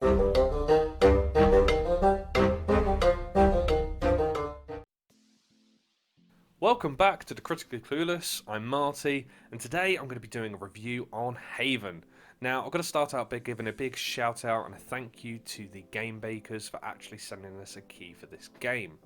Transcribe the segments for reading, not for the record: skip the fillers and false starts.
Welcome back to the Critically Clueless. I'm Marty, and today I'm going to be doing a review on Haven. Now, I've got to start out by giving a big shout out and a thank you to the game bakers for actually sending us a key for this game.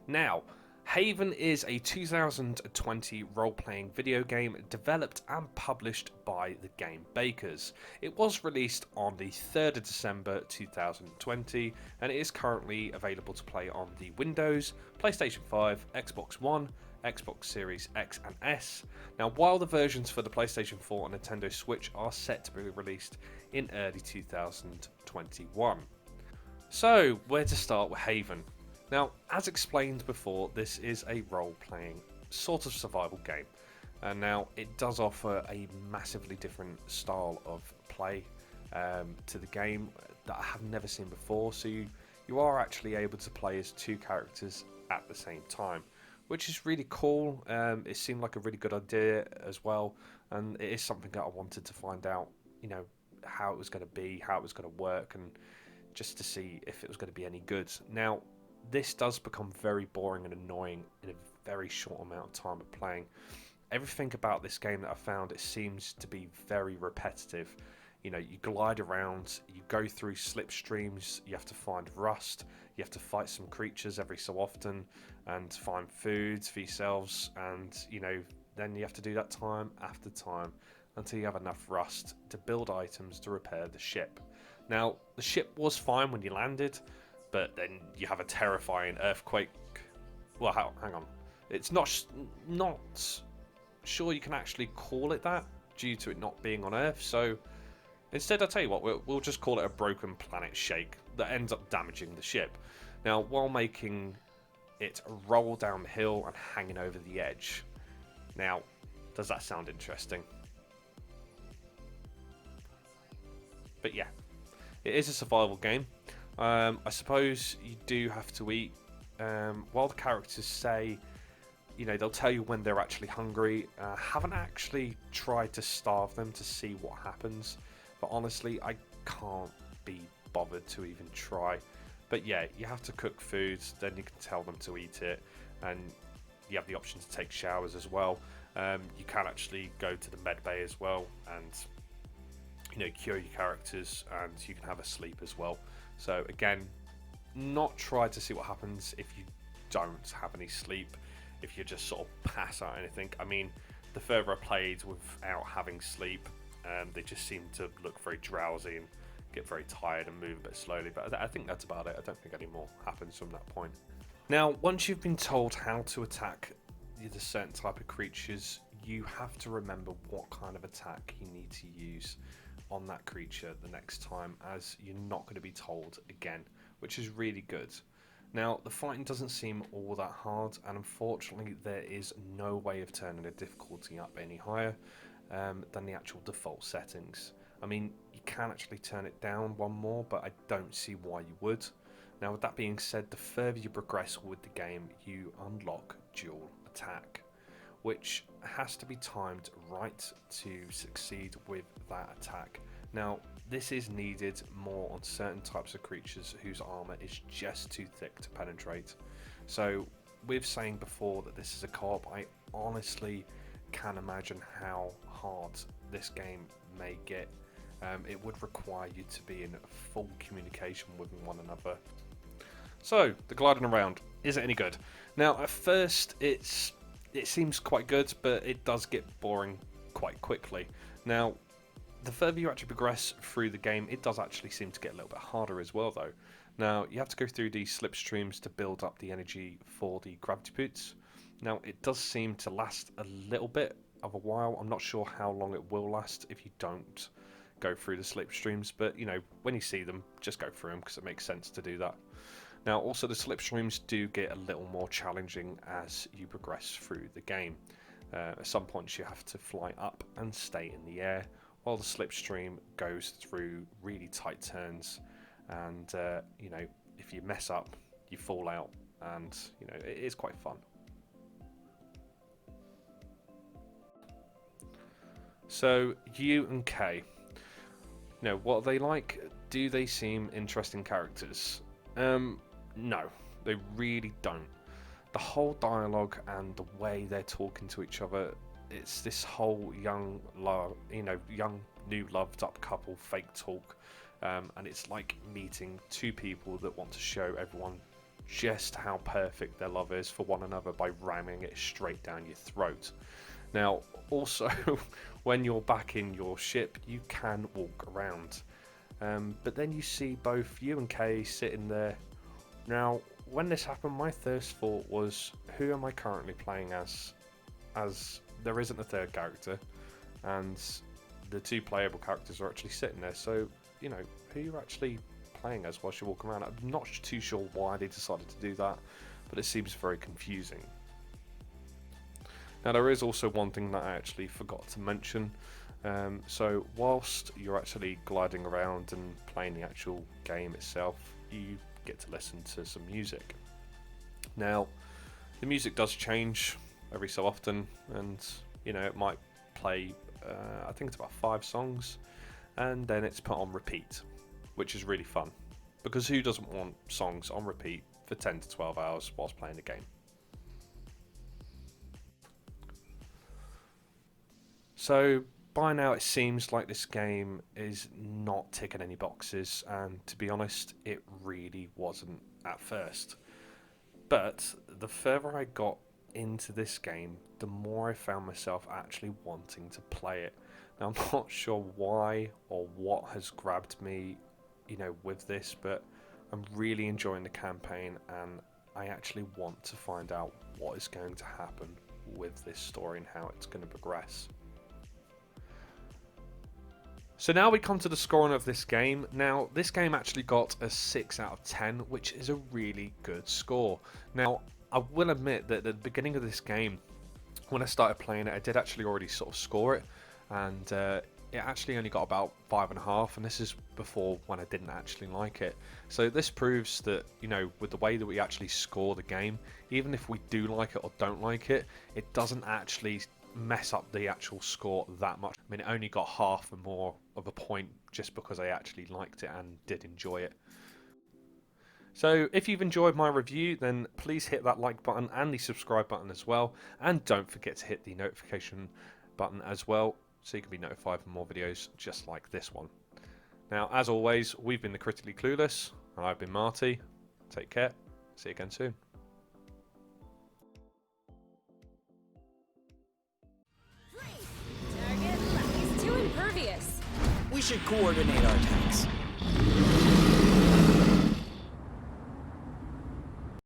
Now, Haven is a 2020 role-playing video game developed and published by the game bakers. It was released on the 3rd of December 2020 and it is currently available to play on the Windows, PlayStation 5, Xbox One, Xbox Series X and S. Now, while the versions for the PlayStation 4 and Nintendo Switch are set to be released in early 2021. So, where to start with Haven? Now, as explained before, this is a role-playing sort of survival game. And now, it does offer a massively different style of play to the game that I have never seen before. So you are actually able to play as two characters at the same time, which is really cool. It seemed like a really good idea as well, and it is something that I wanted to find out, how it was going to be, how it was going to work, and just to see if it was going to be any good. Now, this does become very boring and annoying in a very short amount of time of playing. Everything about this game that I found, it seems to be very repetitive. You glide around, you go through slipstreams, you have to find rust, you have to fight some creatures every so often, and find foods for yourselves, and then you have to do that time after time until you have enough rust to build items to repair the ship. Now, the ship was fine when you landed, but then you have a terrifying earthquake. Well, hang on. It's not sure you can actually call it that due to it not being on Earth, so instead, I'll tell you what, we'll just call it a broken planet shake that ends up damaging the ship. Now, while making it roll down the hill and hanging over the edge. Now, does that sound interesting? But yeah, it is a survival game. I suppose you do have to eat. While the characters say, they'll tell you when they're actually hungry. Haven't actually tried to starve them to see what happens. But honestly, I can't be bothered to even try. But yeah, you have to cook foods, then you can tell them to eat it, and you have the option to take showers as well. You can actually go to the med bay as well, and cure your characters, and you can have a sleep as well. So again, not try to see what happens if you don't have any sleep, if you just sort of pass out anything. I mean, the further I played without having sleep, they just seem to look very drowsy and get very tired and move a bit slowly, but I think that's about it. I don't think any more happens from that point. Now, once you've been told how to attack the certain type of creatures, you have to remember what kind of attack you need to use on that creature the next time, as you're not going to be told again, which is really good. Now, the fighting doesn't seem all that hard, and unfortunately there is no way of turning the difficulty up any higher than the actual default settings. I mean, you can actually turn it down one more, but I don't see why you would. Now, with that being said, the further you progress with the game, you unlock dual attack, which has to be timed right to succeed with that attack. Now, this is needed more on certain types of creatures whose armor is just too thick to penetrate. So, with saying before that this is a co-op, I honestly can imagine how hard this game may get. It would require you to be in full communication with one another. So, the gliding around, is it any good? Now, at first, it seems quite good, but it does get boring quite quickly. Now, the further you actually progress through the game, it does actually seem to get a little bit harder as well, though. Now, you have to go through these slipstreams to build up the energy for the gravity boots. Now, it does seem to last a little bit of a while. I'm not sure how long it will last if you don't go through the slipstreams, but when you see them, just go through them because it makes sense to do that. Now, also the slipstreams do get a little more challenging as you progress through the game. At some points you have to fly up and stay in the air, while the slipstream goes through really tight turns, and if you mess up, you fall out, and it is quite fun. So U and K, what are they like? do they seem interesting characters? No, they really don't. The whole dialogue and the way they're talking to each other, it's this whole young new loved up couple fake talk, and it's like meeting two people that want to show everyone just how perfect their love is for one another by ramming it straight down your throat. Now, also, when you're back in your ship, you can walk around, but then you see both you and Kay sitting there. Now, when this happened, my first thought was, who am I currently playing as there isn't a third character, and the two playable characters are actually sitting there, so, you know, who you're actually playing as whilst you walk around. I'm not too sure why they decided to do that, but it seems very confusing. Now, there is also one thing that I actually forgot to mention. So whilst you're actually gliding around and playing the actual game itself, you get to listen to some music. Now, the music does change every so often, and you know, it might play I think it's about 5 songs, and then it's put on repeat, which is really fun, because who doesn't want songs on repeat for 10 to 12 hours whilst playing the game? So by now it seems like this game is not ticking any boxes, and to be honest, it really wasn't at first. But the further I got into this game, the more I found myself actually wanting to play it. Now, I'm not sure why or what has grabbed me, you know, with this, but I'm really enjoying the campaign, and I actually want to find out what is going to happen with this story and how it's going to progress. So now we come to the scoring of this game. Now, this game actually got a 6 out of 10, which is a really good score. Now, I will admit that at the beginning of this game, when I started playing it, I did actually already sort of score it, and it actually only got about 5.5, and this is before when I didn't actually like it. So this proves that, you know, with the way that we actually score the game, even if we do like it or don't like it, it doesn't actually mess up the actual score that much. I mean, it only got half and more of a point just because I actually liked it and did enjoy it. So if you've enjoyed my review, then please hit that like button and the subscribe button as well, and don't forget to hit the notification button as well so you can be notified for more videos just like this one. Now, as always, we've been the Critically Clueless, and I've been Marty. Take care, see you again soon. Target left. He's too impervious. We should coordinate our attacks.